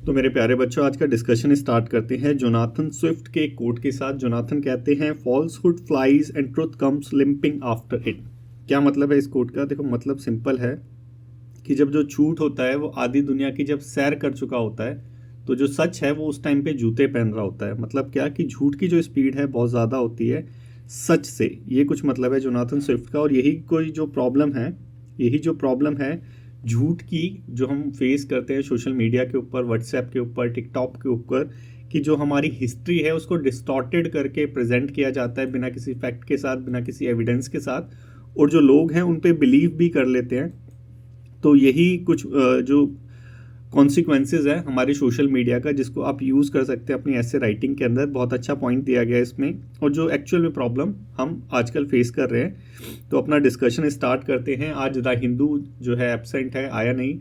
तो मेरे प्यारे बच्चों, आज का डिस्कशन स्टार्ट करते हैं जोनाथन स्विफ्ट के कोट के साथ। जोनाथन कहते हैं falsehood flies and truth comes limping after it. क्या मतलब है इस कोट का? देखो, मतलब सिंपल है कि जब जो झूठ होता है वो आधी दुनिया की जब सैर कर चुका होता है, तो जो सच है वो उस टाइम पे जूते पहन रहा होता है। मतलब क्या कि झूठ की जो स्पीड है बहुत ज़्यादा होती है सच से। ये कुछ मतलब है जोनाथन स्विफ्ट का। और यही जो प्रॉब्लम है झूठ की, जो हम फेस करते हैं सोशल मीडिया के ऊपर, व्हाट्सएप के ऊपर, टिकटॉक के ऊपर, कि जो हमारी हिस्ट्री है उसको डिस्टॉर्टेड करके प्रेजेंट किया जाता है बिना किसी फैक्ट के साथ, बिना किसी एविडेंस के साथ, और जो लोग हैं उन पे बिलीव भी कर लेते हैं। तो यही कुछ जो कॉन्सिक्वेंसेज है हमारे सोशल मीडिया का, जिसको आप यूज़ कर सकते हैं अपनी ऐसे राइटिंग के अंदर। बहुत अच्छा पॉइंट दिया गया है इसमें, और जो एक्चुअल में प्रॉब्लम हम आजकल फेस कर रहे हैं। तो अपना डिस्कशन स्टार्ट करते हैं। आज द हिंदू जो है एब्सेंट है, आया नहीं।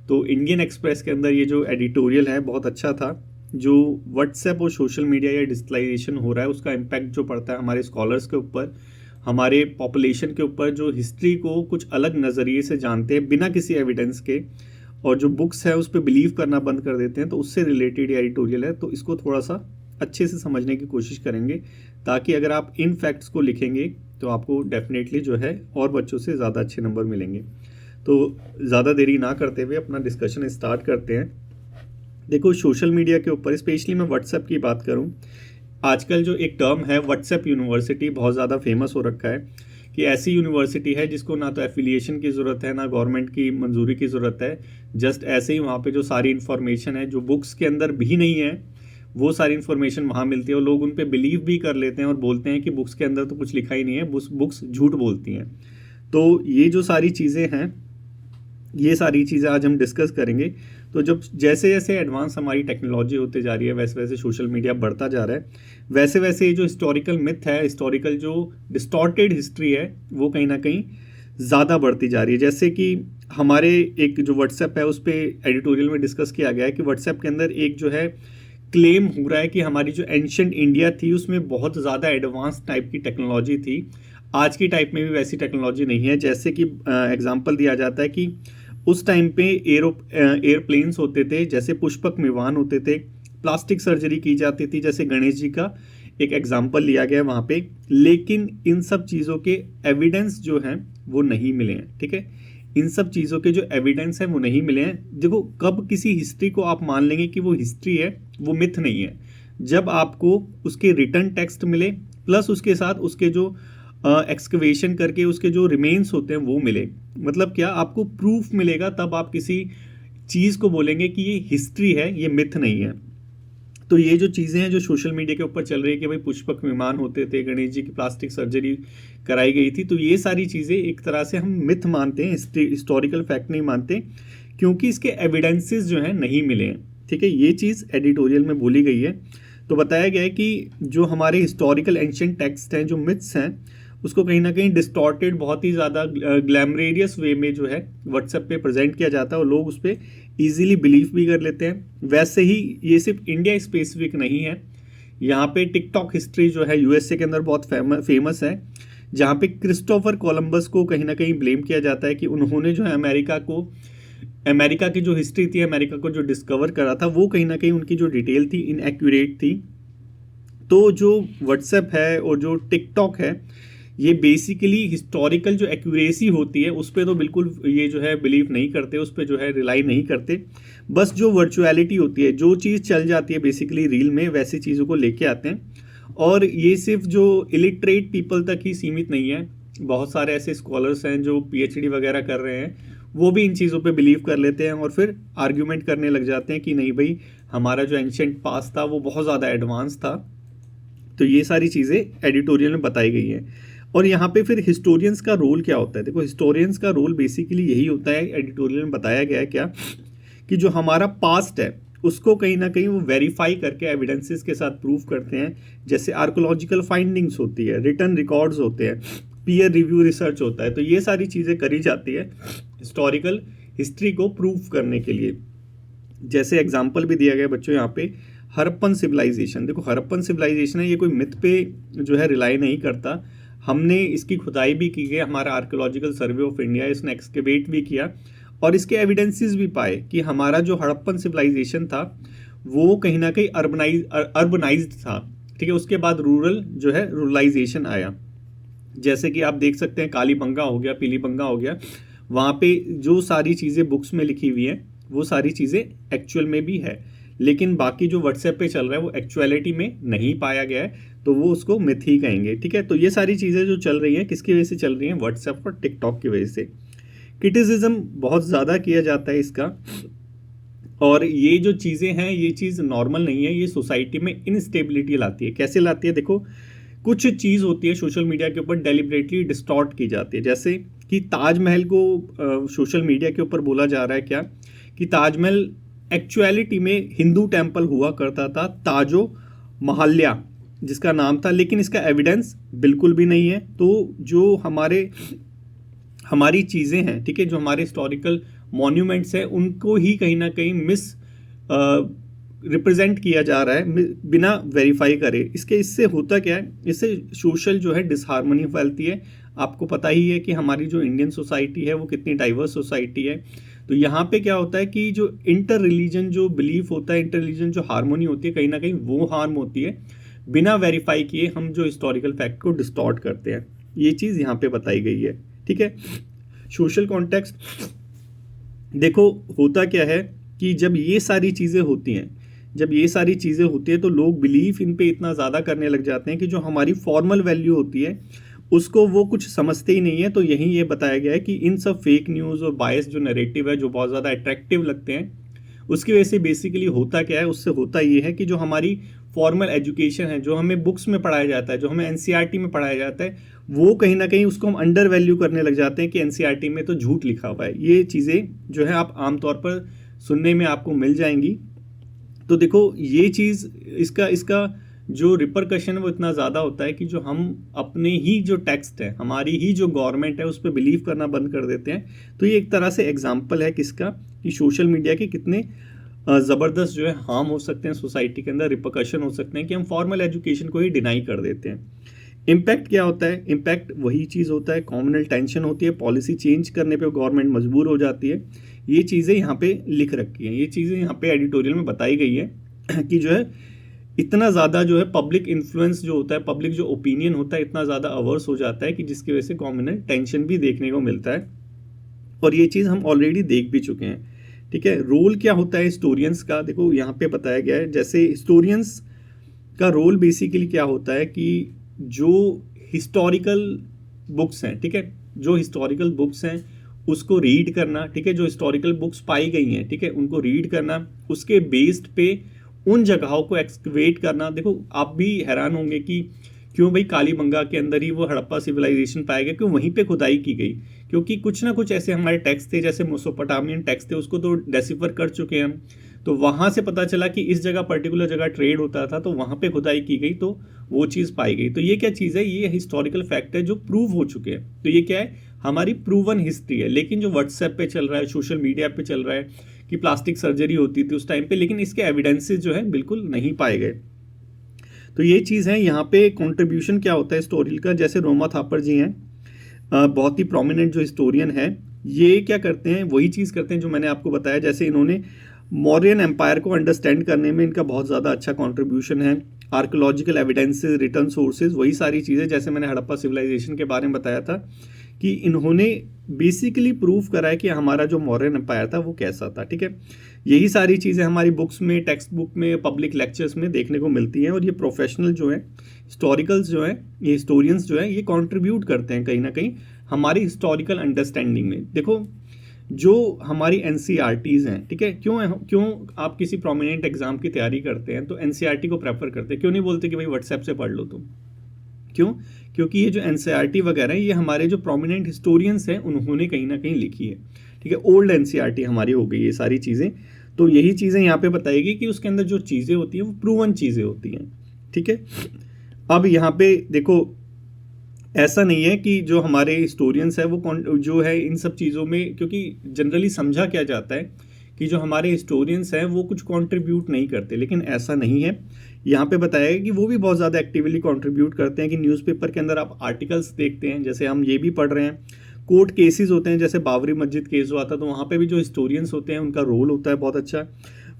तो इंडियन एक्सप्रेस के अंदर ये जो एडिटोरियल है बहुत अच्छा था। जो व्हाट्सएप और सोशल मीडिया या डिजिटलाइजेशन हो रहा है उसका इम्पैक्ट जो पड़ता है हमारे स्कॉलर्स के ऊपर, हमारे पॉपुलेशन के ऊपर, जो हिस्ट्री को कुछ अलग नज़रिए से जानते हैं बिना किसी एविडेंस के, और जो बुक्स है उस पर बिलीव करना बंद कर देते हैं, तो उससे रिलेटेड ये एडिटोरियल है। तो इसको थोड़ा सा अच्छे से समझने की कोशिश करेंगे, ताकि अगर आप इन फैक्ट्स को लिखेंगे तो आपको डेफिनेटली जो है और बच्चों से ज़्यादा अच्छे नंबर मिलेंगे। तो ज़्यादा देरी ना करते हुए अपना डिस्कशन स्टार्ट करते हैं। देखो, सोशल मीडिया के ऊपर स्पेशली मैं व्हाट्सएप की बात करूँ, आजकल जो एक टर्म है व्हाट्सएप यूनिवर्सिटी बहुत ज़्यादा फेमस हो रखा है, कि ऐसी यूनिवर्सिटी है जिसको ना तो एफिलिएशन की ज़रूरत है, ना गवर्नमेंट की मंजूरी की ज़रूरत है। जस्ट ऐसे ही वहाँ पे जो सारी इन्फॉर्मेशन है जो बुक्स के अंदर भी नहीं है, वो सारी इन्फॉर्मेशन वहाँ मिलती है, और लोग उन पे बिलीव भी कर लेते हैं और बोलते हैं कि बुक्स के अंदर तो कुछ लिखा ही नहीं है, बुक्स झूठ बोलती हैं। तो ये जो सारी चीज़ें हैं, ये सारी चीज़ें आज हम डिस्कस करेंगे। तो जब जैसे जैसे एडवांस हमारी टेक्नोलॉजी होते जा रही है, वैसे वैसे सोशल मीडिया बढ़ता जा रहा है, वैसे वैसे ये जो हिस्टोरिकल मिथ है, हिस्टोरिकल जो डिस्टॉर्टेड हिस्ट्री है, वो कहीं ना कहीं ज़्यादा बढ़ती जा रही है। जैसे कि हमारे एक जो व्हाट्सएप है उस पर एडिटोरियल में डिस्कस किया गया है कि व्हाट्सएप के अंदर एक जो है क्लेम हो रहा है कि हमारी जो एंशियंट इंडिया थी उसमें बहुत ज़्यादा एडवांस टाइप की टेक्नोलॉजी थी। आज की टाइप में भी वैसी टेक्नोलॉजी नहीं है। जैसे कि एग्जांपल दिया जाता है कि उस टाइम पे एयरप्लेन्स होते थे, जैसे पुष्पक विमान होते थे, प्लास्टिक सर्जरी की जाती थी, जैसे गणेश जी का एक एग्जाम्पल लिया गया है वहाँ पे। लेकिन इन सब चीज़ों के एविडेंस जो हैं वो नहीं मिले हैं, ठीक है। इन सब चीज़ों के जो एविडेंस हैं वो नहीं मिले हैं। देखो, कब किसी हिस्ट्री को आप मान लेंगे कि वो हिस्ट्री है, वो मिथ नहीं है? जब आपको उसके रिटर्न टेक्स्ट मिले, प्लस उसके साथ उसके जो एक्सकवेशन करके उसके जो रिमेन्स होते हैं वो मिले। मतलब क्या, आपको प्रूफ मिलेगा तब आप किसी चीज़ को बोलेंगे कि ये हिस्ट्री है, ये मिथ नहीं है। तो ये जो चीज़ें हैं जो सोशल मीडिया के ऊपर चल रही है कि भाई पुष्पक विमान होते थे, गणेश जी की प्लास्टिक सर्जरी कराई गई थी, तो ये सारी चीज़ें एक तरह से हम मिथ मानते हैं, हिस्टोरिकल फैक्ट नहीं मानते, क्योंकि इसके एविडेंसेस जो हैं नहीं मिले हैं, ठीक है। ये चीज़ एडिटोरियल में बोली गई है। तो बताया गया है कि जो हमारे हिस्टोरिकल एंशिएंट टेक्स्ट हैं, जो मिथ्स हैं, उसको कहीं ना कहीं डिस्टॉर्टेड, बहुत ही ज़्यादा ग्लैमरेरियस वे में जो है व्हाट्सएप पे प्रेजेंट किया जाता है, और लोग उस पर ईजिली बिलीव भी कर लेते हैं। वैसे ही ये सिर्फ इंडिया स्पेसिफिक नहीं है। यहाँ पे टिकटॉक हिस्ट्री जो है यूएसए के अंदर बहुत फेमस है, जहाँ पे क्रिस्टोफर कोलंबस को कहीं ना कहीं ब्लेम किया जाता है कि उन्होंने जो है अमेरिका की जो हिस्ट्री थी, अमेरिका को जो डिस्कवर करा था, वो कहीं ना कहीं उनकी जो डिटेल थी इनएक्यूरेट थी। तो जो व्हाट्सएप है और जो टिकटॉक है, ये बेसिकली हिस्टोरिकल जो एक्यूरेसी होती है उस पर तो बिल्कुल ये जो है बिलीव नहीं करते, उस पर जो है रिलाई नहीं करते। बस जो वर्चुअलिटी होती है, जो चीज़ चल जाती है बेसिकली रील में, वैसी चीज़ों को लेके आते हैं। और ये सिर्फ जो इलिटरेट पीपल तक ही सीमित नहीं है। बहुत सारे ऐसे स्कॉलर्स हैं जो पीएचडी वगैरह कर रहे हैं, वो भी इन चीज़ों पे बिलीव कर लेते हैं और फिर आर्ग्यूमेंट करने लग जाते हैं कि नहीं भाई, हमारा जो एंशिएंट पास्ट था वो बहुत ज़्यादा एडवांस था। तो ये सारी चीज़ें एडिटोरियल में बताई गई हैं। और यहाँ पे फिर हिस्टोरियंस का रोल क्या होता है? देखो, हिस्टोरियंस का रोल बेसिकली यही होता है, एडिटोरियल में बताया गया है क्या, कि जो हमारा पास्ट है उसको कहीं ना कहीं वो वेरीफाई करके एविडेंसेस के साथ प्रूव करते हैं। जैसे आर्कोलॉजिकल फाइंडिंग्स होती है, रिटर्न रिकॉर्ड्स होते हैं, पीयर रिव्यू रिसर्च होता है। तो ये सारी चीज़ें करी जाती है हिस्टोरिकल हिस्ट्री को प्रूव करने के लिए। जैसे एग्जाम्पल भी दिया गया बच्चों यहाँ पे, हड़प्पन सिविलाइजेशन। देखो, हड़प्पन सिविलाइजेशन है, ये कोई मिथ पे जो है रिलाई नहीं करता। हमने इसकी खुदाई भी की है, हमारा आर्कियोलॉजिकल सर्वे ऑफ इंडिया इसने एक्सकेवेट भी किया और इसके एविडेंसेस भी पाए कि हमारा जो हड़प्पन सिविलाइजेशन था वो कहीं ना कहीं अर्बनाइज्ड था, ठीक है। उसके बाद रूरल जो है रूरलाइजेशन आया। जैसे कि आप देख सकते हैं काली बंगा हो गया, पीली बंगा हो गया, वहाँ पे जो सारी चीज़ें बुक्स में लिखी हुई हैं वो सारी चीज़ें एक्चुअल में भी है, लेकिन बाकी जो व्हाट्सएप पे चल रहा है वो एक्चुअलिटी में नहीं पाया गया है, तो वो उसको मिथ ही कहेंगे, ठीक है। तो ये सारी चीज़ें जो चल रही हैं किसकी वजह से चल रही हैं? व्हाट्सएप और टिकटॉक की वजह से। क्रिटिसिज्म बहुत ज़्यादा किया जाता है इसका, और ये जो चीज़ें हैं ये चीज़ नॉर्मल नहीं है, ये सोसाइटी में इनस्टेबिलिटी लाती है। कैसे लाती है? देखो, कुछ चीज़ होती है सोशल मीडिया के ऊपर डेलिबरेटली डिस्टॉर्ट की जाती है। जैसे कि ताजमहल को सोशल मीडिया के ऊपर बोला जा रहा है क्या कि ताजमहल एक्चुअलिटी में हिंदू टेम्पल हुआ करता था, ताजो महल्या जिसका नाम था, लेकिन इसका एविडेंस बिल्कुल भी नहीं है। तो जो हमारी चीज़ें हैं, ठीक है, जो हमारे हिस्टोरिकल मॉन्यूमेंट्स हैं उनको ही कहीं ना कहीं रिप्रेजेंट किया जा रहा है बिना वेरीफाई करे। इससे होता क्या है? इससे सोशल जो है डिसहार्मनी फैलती है। आपको पता ही है कि हमारी जो इंडियन सोसाइटी है वो कितनी डाइवर्स सोसाइटी है। तो यहाँ पे क्या होता है कि जो इंटर रिलीजन जो बिलीफ होता है, इंटर रिलीजन जो हार्मोनी होती है, कहीं ना कहीं वो हार्म होती है। बिना वेरीफाई किए हम जो हिस्टोरिकल फैक्ट को डिस्टॉर्ट करते हैं, ये चीज़ यहाँ पे बताई गई है, ठीक है। सोशल कॉन्टेक्स्ट देखो, होता क्या है कि जब ये सारी चीज़ें होती हैं तो लोग बिलीव इन पे इतना ज़्यादा करने लग जाते हैं कि जो हमारी फॉर्मल वैल्यू होती है उसको वो कुछ समझते ही नहीं है। तो यही ये बताया गया है कि इन सब फेक न्यूज़ और बायस जो नैरेटिव है, जो बहुत ज़्यादा अट्रैक्टिव लगते हैं, उसकी वजह से बेसिकली होता क्या है? उससे होता ये है कि जो हमारी फॉर्मल एजुकेशन है, जो हमें बुक्स में पढ़ाया जाता है, जो हमें एनसीईआरटी में पढ़ाया जाता है, वो कहीं ना कहीं उसको हम अंडर वैल्यू करने लग जाते हैं कि एनसीईआरटी में तो झूठ लिखा हुआ है। ये चीज़ें जो है आप आमतौर पर सुनने में आपको मिल जाएंगी। तो देखो, ये चीज़ इसका जो रिपरकशन है वो इतना ज़्यादा होता है कि जो हम अपने ही जो टेक्स्ट है, हमारी ही जो गवर्नमेंट है, उस पर बिलीव करना बंद कर देते हैं। तो ये एक तरह से एग्जाम्पल है किसका, कि सोशल मीडिया के कितने ज़बरदस्त जो है हार्म हो सकते हैं सोसाइटी के अंदर, रिपरकशन हो सकते हैं कि हम फॉर्मल एजुकेशन को ही डिनाई कर देते हैं। इम्पैक्ट क्या होता है? इम्पैक्ट वही चीज़ होता है, कॉम्युनल टेंशन होती है, पॉलिसी चेंज करने पे गवर्नमेंट मजबूर हो जाती है। ये चीज़ें यहाँ पे लिख रखी हैं, ये चीज़ें यहाँ पे एडिटोरियल में बताई गई है कि जो है इतना ज़्यादा जो है पब्लिक इन्फ्लुएंस जो होता है, पब्लिक जो ओपिनियन होता है, इतना ज़्यादा अवर्स हो जाता है कि जिसकी वजह से कॉम्युनल टेंशन भी देखने को मिलता है। और ये चीज़ हम ऑलरेडी देख भी चुके हैं, ठीक है। रोल क्या होता है हिस्टोरियंस का? देखो, यहाँ पे बताया गया है, जैसे हिस्टोरियंस का रोल बेसिकली क्या होता है कि जो हिस्टोरिकल बुक्स हैं, ठीक है, जो हिस्टोरिकल बुक्स हैं उसको रीड करना, ठीक है, जो हिस्टोरिकल बुक्स पाई गई हैं, ठीक है, उनको रीड करना, उसके बेस्ड पे उन जगहों को एक्सकवेट करना। देखो, आप भी हैरान होंगे कि क्यों भाई कालीबंगा के अंदर ही वो हड़प्पा सिविलाइजेशन पाया गया, क्यों वहीं पे खुदाई की गई? क्योंकि कुछ ना कुछ ऐसे हमारे टेक्स्ट थे, जैसे मेसोपोटामियन टेक्स्ट थे, उसको तो डेसिफर कर चुके हैं हम। तो वहाँ से पता चला कि इस जगह पर्टिकुलर जगह ट्रेड होता था, तो वहाँ पे खुदाई की गई तो वो चीज़ पाई गई। तो ये क्या चीज़ है? ये हिस्टोरिकल फैक्ट है जो प्रूव हो चुके हैं। तो ये क्या है? हमारी प्रूवन हिस्ट्री है। लेकिन जो व्हाट्सएप पे चल रहा है, सोशल मीडिया पे चल रहा है कि प्लास्टिक सर्जरी होती थी उस टाइम पे, लेकिन इसके एविडेंसेस जो है बिल्कुल नहीं पाए गए। तो ये चीज़ है, यहाँ पे कंट्रीब्यूशन क्या होता है हिस्टोरियल का? जैसे रोमा थापर जी हैं, बहुत ही प्रोमिनेंट जो हिस्टोरियन है, ये क्या करते हैं? वही चीज़ करते हैं जो मैंने आपको बताया। जैसे इन्होंने मौर्यन एम्पायर को अंडरस्टैंड करने में इनका बहुत ज़्यादा अच्छा कंट्रीब्यूशन है। आर्कोलॉजिकल एविडेंसेस, रिटर्न सोर्सेज, वही सारी चीज़ें, जैसे मैंने हड़प्पा सिविलाइजेशन के बारे में बताया था कि इन्होंने बेसिकली प्रूव करा है कि हमारा जो मौर्यन एम्पायर था वो कैसा था, ठीक है। यही सारी चीज़ें हमारी बुक्स में, टेक्स्ट बुक में, पब्लिक लेक्चर्स में देखने को मिलती हैं। और ये प्रोफेशनल जो है, हिस्टोरिकल्स जो हैं, ये हिस्टोरियंस जो हैं, ये कंट्रीब्यूट करते हैं कहीं ना कहीं हमारी हिस्टोरिकल अंडरस्टैंडिंग में। देखो, जो हमारी एनसीईआरटीज़ हैं, ठीक है, क्यों आप किसी प्रोमिनेंट एग्जाम की तैयारी करते हैं तो एनसीईआरटी को प्रेफर करते हैं? क्यों नहीं बोलते कि भाई व्हाट्सएप से पढ़ लो तुम? क्यों? क्योंकि ये जो एनसीईआरटी वगैरह है, ये हमारे जो प्रोमिनेंट हिस्टोरियंस हैं उन्होंने कहीं ना कहीं लिखी है, ठीक है। ओल्ड एनसीईआरटी हमारी हो गई ये सारी चीज़ें। तो यही चीज़ें यहाँ पे बताएगी कि उसके अंदर जो चीज़ें होती हैं वो प्रूवन चीज़ें होती हैं, ठीक है। अब यहाँ पे देखो, ऐसा नहीं है कि जो हमारे हिस्टोरियंस है वो जो है इन सब चीज़ों में, क्योंकि जनरली समझा क्या जाता है कि जो हमारे हिस्टोरियंस हैं वो कुछ कंट्रीब्यूट नहीं करते, लेकिन ऐसा नहीं है। यहाँ पे बताया है कि वो भी बहुत ज़्यादा एक्टिवली कंट्रीब्यूट करते हैं। कि न्यूज़पेपर के अंदर आप आर्टिकल्स देखते हैं, जैसे हम ये भी पढ़ रहे हैं, कोर्ट केसेस होते हैं, जैसे बाबरी मस्जिद केस हुआ था, तो वहाँ पे भी जो हिस्टोरियंस होते हैं उनका रोल होता है बहुत अच्छा।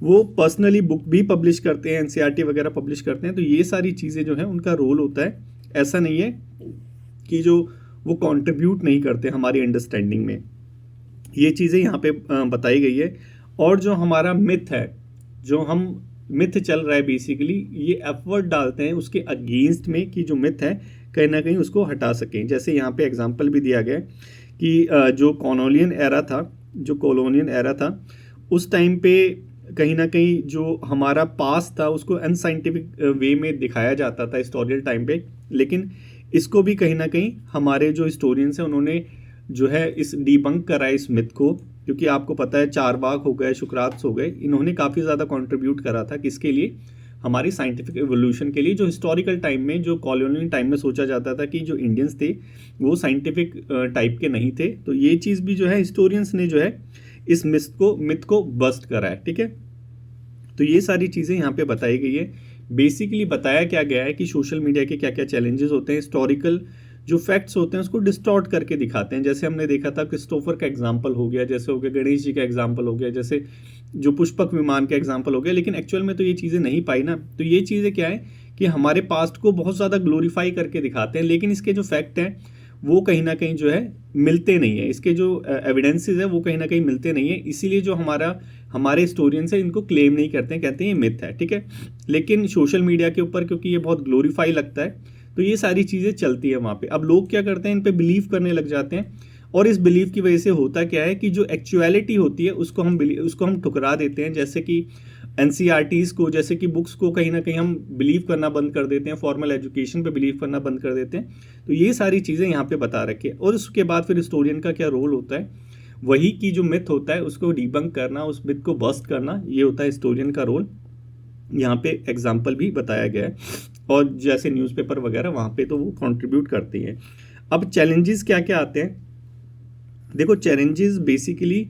वो पर्सनली बुक भी पब्लिश करते हैं, एनसीईआरटी वगैरह पब्लिश करते हैं। तो ये सारी चीज़ें जो है उनका रोल होता है। ऐसा नहीं है कि जो वो कंट्रीब्यूट नहीं करते हमारी अंडरस्टैंडिंग में। ये चीज़ें यहाँ पे बताई गई है। और जो हमारा मिथ है, जो हम मिथ चल रहा है बेसिकली, ये एफर्ट डालते हैं उसके अगेंस्ट में कि जो मिथ है कहीं ना कहीं उसको हटा सकें। जैसे यहाँ पे एग्जांपल भी दिया गया है कि जो कॉलोनियल एरा था उस टाइम पे कहीं ना कहीं जो हमारा पास था उसको अनसाइंटिफिक वे में दिखाया जाता था हिस्टोरियल टाइम पे। लेकिन इसको भी कहीं ना कहीं हमारे जो हिस्टोरियंस हैं उन्होंने जो है इस डीबंक करा इस मिथ को, क्योंकि आपको पता है चारवाक हो गए, सुकरात्स हो गए, इन्होंने काफ़ी ज़्यादा कंट्रीब्यूट करा था किसके लिए, हमारी साइंटिफिक एवोल्यूशन के लिए। जो हिस्टोरिकल टाइम में, जो कॉलोनियल टाइम में सोचा जाता था कि जो इंडियंस थे वो साइंटिफिक टाइप के नहीं थे। तो ये चीज़ भी जो है हिस्टोरियंस ने जो है इस मिथ को बस्ट करा है। ठीक है, तो ये सारी चीज़ें यहाँ पे बताई गई है। बेसिकली बताया क्या गया है कि सोशल मीडिया के क्या क्या चैलेंजेस होते हैं, हिस्टोरिकल जो फैक्ट्स होते हैं उसको डिस्टॉर्ट करके दिखाते हैं। जैसे हमने देखा था क्रिस्टोफर का एग्जाम्पल हो गया, जैसे हो गया गणेश जी का एग्जाम्पल हो गया, जैसे जो पुष्पक विमान का एग्जाम्पल हो गया। लेकिन एक्चुअल में तो ये चीज़ें नहीं पाई ना। तो ये चीज़ें क्या है कि हमारे पास्ट को बहुत ज़्यादा ग्लोरीफाई करके दिखाते हैं, लेकिन इसके जो फैक्ट हैं वो कहीं ना कहीं जो है मिलते नहीं है। इसके जो एविडेंसेस है वो कहीं ना कहीं मिलते नहीं है। इसीलिए जो हमारे हिस्टोरियंस है इनको क्लेम नहीं करते हैं, कहते हैं ये मिथ है। ठीक है, लेकिन सोशल मीडिया के ऊपर क्योंकि ये बहुत ग्लोरीफाई लगता है तो ये सारी चीज़ें चलती है वहाँ पे। अब लोग क्या करते हैं, इन पे बिलीव करने लग जाते हैं, और इस बिलीव की वजह से होता क्या है कि जो एक्चुअलिटी होती है उसको हम ठुकरा देते हैं। जैसे कि एनसीईआरटीज़ को, जैसे कि बुक्स को कहीं ना कहीं हम बिलीव करना बंद कर देते हैं, फॉर्मल एजुकेशन पे बिलीव करना बंद कर देते हैं। तो ये सारी चीज़ें यहाँ पे बता रखी है। और उसके बाद फिर हिस्टोरियन का क्या रोल होता है, वही की जो मिथ होता है उसको डिबंक करना, उस मिथ को बस्ट करना, ये होता है हिस्टोरियन का रोल। यहाँ पे एग्जाम्पल भी बताया गया है, और जैसे न्यूज़पेपर वगैरह वहाँ पे तो वो कंट्रीब्यूट करती हैं। अब चैलेंजेस क्या क्या आते हैं, देखो चैलेंजेस बेसिकली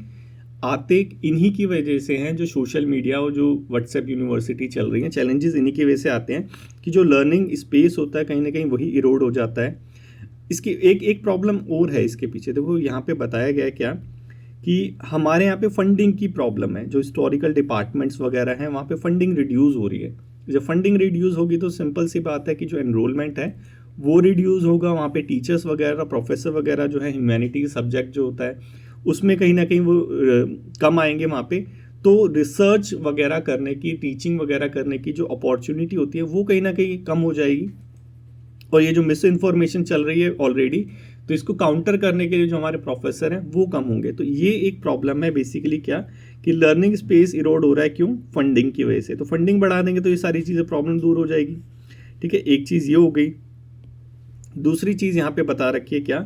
आते इन्हीं की वजह से हैं, जो सोशल मीडिया और जो व्हाट्सएप यूनिवर्सिटी चल रही हैं, चैलेंजेस इन्हीं की वजह से आते हैं कि जो लर्निंग स्पेस होता है कहीं ना कहीं वही इरोड हो जाता है। इसकी एक प्रॉब्लम और है इसके पीछे। देखो यहाँ पे बताया गया है क्या कि हमारे यहाँ पे फंडिंग की प्रॉब्लम है। जो हिस्टोरिकल डिपार्टमेंट्स वगैरह हैं वहाँ पे फंडिंग रिड्यूस हो रही है। जब फंडिंग रिड्यूस होगी तो सिंपल सी बात है कि जो एनरोलमेंट है वो रिड्यूस होगा। वहाँ पे टीचर्स वगैरह, प्रोफेसर वगैरह जो है ह्यूमैनिटीज सब्जेक्ट जो होता है उसमें कहीं ना कहीं वो कम आएंगे वहाँ पे। तो रिसर्च वगैरह करने की, टीचिंग वगैरह करने की जो अपॉर्चुनिटी होती है वो कहीं ना कहीं कम हो जाएगी। और ये जो मिस इन्फॉर्मेशन चल रही है ऑलरेडी, तो इसको काउंटर करने के लिए जो हमारे प्रोफेसर हैं वो कम होंगे। तो ये एक प्रॉब्लम है बेसिकली क्या कि लर्निंग स्पेस इरोड हो रहा है। क्यों? फंडिंग की वजह से। तो फंडिंग बढ़ा देंगे तो ये सारी चीज़ें प्रॉब्लम दूर हो जाएगी। ठीक है, एक चीज़ ये हो गई। दूसरी चीज़ यहाँ पे बता रखी है क्या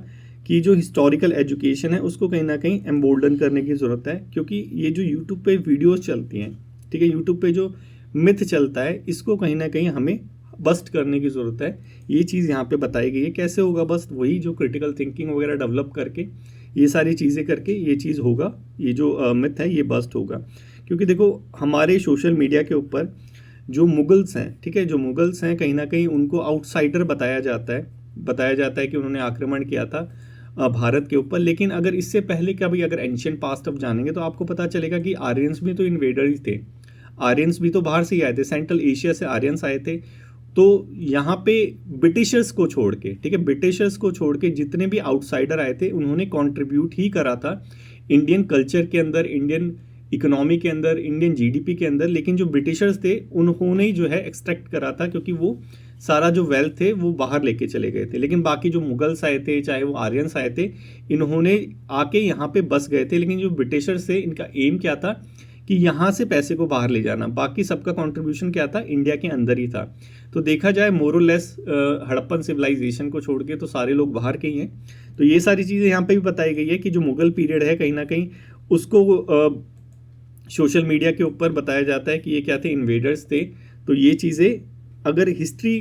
कि जो हिस्टोरिकल एजुकेशन है उसको कहीं ना कहीं एम्बोल्डन करने की ज़रूरत है, क्योंकि ये जो यूट्यूब पे वीडियोस चलती हैं, ठीक है, यूट्यूब पे जो मिथ चलता है इसको कहीं ना कहीं हमें बस्ट करने की ज़रूरत है। ये चीज़ यहाँ पे बताई गई है। कैसे होगा बस्ट? वही जो क्रिटिकल थिंकिंग वगैरह डेवलप करके, ये सारी चीज़ें करके ये चीज़ होगा, ये जो मिथ है ये बस्ट होगा। क्योंकि देखो हमारे सोशल मीडिया के ऊपर जो मुगल्स हैं, ठीक है, जो मुगल्स हैं कहीं ना कहीं उनको आउटसाइडर बताया जाता है कि उन्होंने आक्रमण किया था भारत के ऊपर। लेकिन अगर इससे पहले का भी अगर एंशियंट पास्ट अब जानेंगे तो आपको पता चलेगा कि आर्यंस भी तो इन्वेडर ही थे। आर्यंस भी तो बाहर से ही आए थे, सेंट्रल एशिया से आर्यंस आए थे। तो यहाँ पे ब्रिटिशर्स को छोड़ के, ठीक है, ब्रिटिशर्स को छोड़ के जितने भी आउटसाइडर आए थे उन्होंने कंट्रीब्यूट ही करा था इंडियन कल्चर के अंदर, इंडियन इकोनॉमी के अंदर, इंडियन जीडीपी के अंदर। लेकिन जो ब्रिटिशर्स थे उन्होंने ही जो है एक्सट्रैक्ट करा था, क्योंकि वो सारा जो वेल्थ थे वो बाहर लेके चले गए थे। लेकिन बाकी जो मुगल्स आए थे, चाहे वो आर्यंस आए थे, इन्होंने आके यहाँ पे बस गए थे। लेकिन जो ब्रिटिशर्स थे इनका एम क्या था कि यहाँ से पैसे को बाहर ले जाना। बाकी सबका कंट्रीब्यूशन क्या था? इंडिया के अंदर ही था। तो देखा जाए मोरलेस हड़प्पन सिविलाइजेशन को छोड़ के तो सारे लोग बाहर के ही हैं। तो ये सारी चीज़ें यहाँ पे भी बताई गई है कि जो मुगल पीरियड है कहीं ना कहीं उसको सोशल मीडिया के ऊपर बताया जाता है कि ये क्या थे? इन्वेडर्स थे। तो ये चीज़ें अगर हिस्ट्री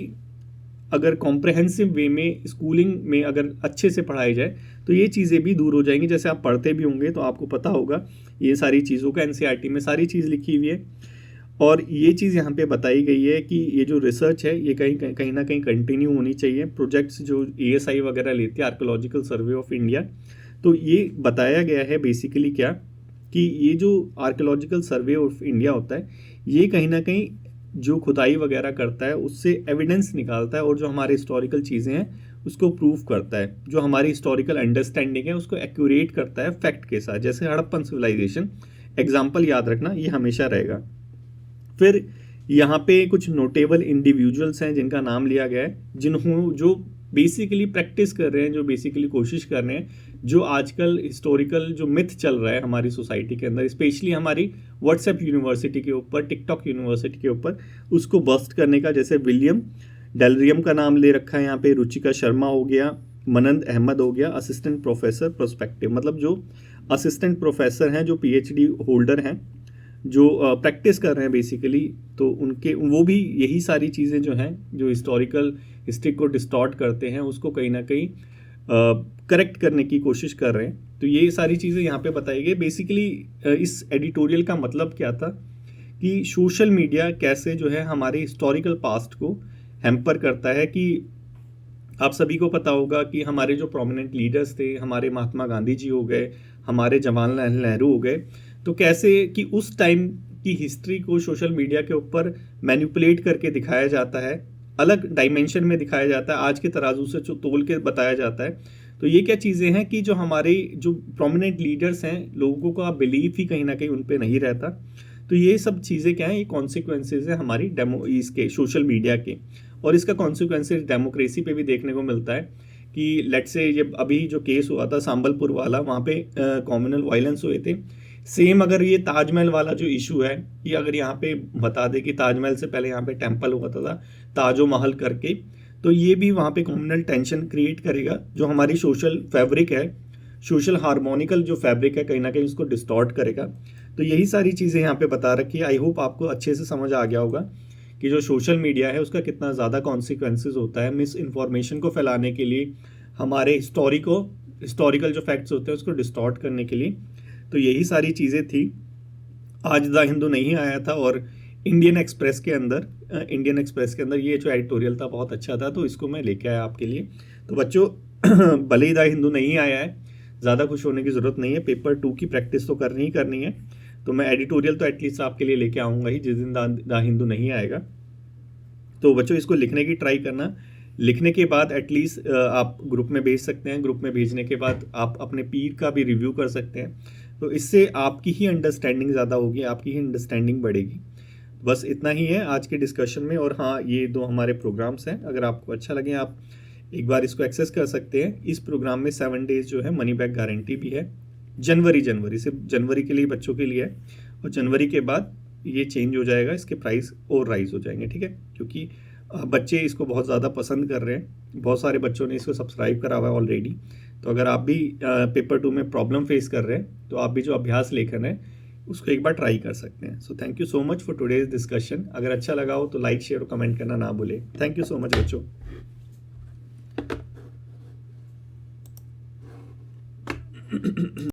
अगर कॉम्प्रहेंसिव वे में स्कूलिंग में अगर अच्छे से पढ़ाई जाए तो ये चीज़ें भी दूर हो जाएंगी। जैसे आप पढ़ते भी होंगे तो आपको पता होगा ये सारी चीज़ों का, एनसीईआरटी में सारी चीज़ लिखी हुई है। और ये चीज़ यहाँ पे बताई गई है कि ये जो रिसर्च है ये कहीं ना कहीं कंटिन्यू होनी चाहिए। प्रोजेक्ट्स जो ASI वगैरह लेते हैं, आर्कोलॉजिकल सर्वे ऑफ इंडिया, तो ये बताया गया है बेसिकली क्या कि ये जो आर्कियोलॉजिकल सर्वे ऑफ इंडिया होता है, ये कहीं ना कहीं जो खुदाई वगैरह करता है उससे एविडेंस निकालता है और जो हमारे हिस्टोरिकल चीज़ें हैं उसको प्रूव करता है, जो हमारी हिस्टोरिकल अंडरस्टैंडिंग है उसको एक्यूरेट करता है फैक्ट के साथ। जैसे हड़प्पन सिविलाइजेशन एग्जाम्पल याद रखना, ये हमेशा रहेगा। फिर यहाँ पे कुछ नोटेबल इंडिविजुअल्स हैं जिनका नाम लिया गया है, जिन्हों जो बेसिकली प्रैक्टिस कर रहे हैं, जो बेसिकली कोशिश कर रहे हैं, जो आजकल हिस्टोरिकल जो मिथ चल रहा है हमारी सोसाइटी के अंदर, स्पेशली हमारी व्हाट्सएप यूनिवर्सिटी के ऊपर, टिकटॉक यूनिवर्सिटी के ऊपर, उसको बस्ट करने का। जैसे विलियम डेलरियम का नाम ले रखा है यहाँ पे, रुचिका शर्मा हो गया, मनंद अहमद हो गया, असिस्टेंट प्रोफेसर प्रोस्पेक्टिव, मतलब जो असिस्टेंट प्रोफेसर हैं, जो पीएचडी होल्डर हैं, जो प्रैक्टिस कर रहे हैं बेसिकली, तो उनके वो भी यही सारी चीज़ें जो हैं, जो हिस्टोरिकल हिस्ट्री को डिस्टॉर्ट करते हैं, उसको कहीं ना कहीं करेक्ट करने की कोशिश कर रहे हैं। तो ये सारी चीज़ें यहाँ पे बताई गई। बेसिकली इस एडिटोरियल का मतलब क्या था कि सोशल मीडिया कैसे जो है हमारे हिस्टोरिकल पास्ट को हैम्पर करता है। कि आप सभी को पता होगा कि हमारे जो प्रोमिनेंट लीडर्स थे, हमारे महात्मा गांधी जी हो गए, हमारे जवाहरलाल नेहरू हो गए, तो कैसे कि उस टाइम की हिस्ट्री को सोशल मीडिया के ऊपर मैनिपुलेट करके दिखाया जाता है, अलग डायमेंशन में दिखाया जाता है, आज के तराजू से जो तोल के बताया जाता है। तो ये क्या चीज़ें हैं कि जो हमारे जो प्रोमिनेंट लीडर्स हैं, लोगों का बिलीफ ही कहीं ना कहीं उन पर नहीं रहता। तो ये सब चीज़ें क्या हैं, ये कॉन्सिक्वेंसेज है हमारी इसके सोशल मीडिया के, और इसका कॉन्सिक्वेंसेज डेमोक्रेसी पे भी देखने को मिलता है। कि लेट्स से ये अभी जो केस हुआ था सांबलपुर वाला, वहाँ पे कम्युनल वायलेंस हुए थे। सेम अगर ये ताजमहल वाला जो इशू है, कि अगर यहाँ पे बता दे कि ताजमहल से पहले यहाँ पे टेम्पल हुआ था ताजो महल करके, तो ये भी वहाँ पे कम्युनल टेंशन क्रिएट करेगा, जो हमारी सोशल फैब्रिक है, सोशल हार्मोनिकल जो फैब्रिक है, कहीं ना कहीं उसको डिस्टॉर्ट करेगा। तो यही सारी चीज़ें यहाँ पे बता रखी है। आई होप आपको अच्छे से समझ आ गया होगा कि जो सोशल मीडिया है उसका कितना ज़्यादा कॉन्सिक्वेंसेज होता है मिस इन्फॉर्मेशन को फैलाने के लिए, हमारे हिस्टोरिकल जो फैक्ट्स होते हैं उसको डिस्टॉर्ट करने के लिए। तो यही सारी चीज़ें थी। आज द हिंदू नहीं आया था, और इंडियन एक्सप्रेस के अंदर ये जो एडिटोरियल था बहुत अच्छा था, तो इसको मैं लेके आया आपके लिए। तो बच्चों भले ही द हिंदू नहीं आया है, ज़्यादा खुश होने की ज़रूरत नहीं है, पेपर 2 की प्रैक्टिस तो करनी ही करनी है। तो मैं एडिटोरियल तो एटलीस्ट आपके लिए लेके आऊँगा ही जिस दिन द हिंदू नहीं आएगा। तो बच्चों इसको लिखने की ट्राई करना। लिखने के बाद एटलीस्ट आप ग्रुप में भेज सकते हैं। ग्रुप में भेजने के बाद आप अपने पीर का भी रिव्यू कर सकते हैं। तो इससे आपकी ही अंडरस्टैंडिंग ज़्यादा होगी, आपकी ही अंडरस्टैंडिंग बढ़ेगी। बस इतना ही है आज के डिस्कशन में। और हाँ, ये 2 हमारे प्रोग्राम्स हैं, अगर आपको अच्छा लगे आप एक बार इसको एक्सेस कर सकते हैं। इस प्रोग्राम में 7 डेज जो है मनी बैक गारंटी भी है। जनवरी सिर्फ जनवरी के लिए, बच्चों के लिए है, और जनवरी के बाद ये चेंज हो जाएगा, इसके प्राइस और राइज हो जाएंगे, ठीक है। क्योंकि बच्चे इसको बहुत ज़्यादा पसंद कर रहे हैं, बहुत सारे बच्चों ने इसको सब्सक्राइब करा हुआ है ऑलरेडी। तो अगर आप भी पेपर 2 में प्रॉब्लम फेस कर रहे हैं, तो आप भी जो अभ्यास लेखन है उसको एक बार ट्राई कर सकते हैं। So thank you so much for today's discussion. अगर अच्छा लगा हो तो लाइक, शेयर और कमेंट करना ना भूलें। थैंक यू सो मच बच्चों।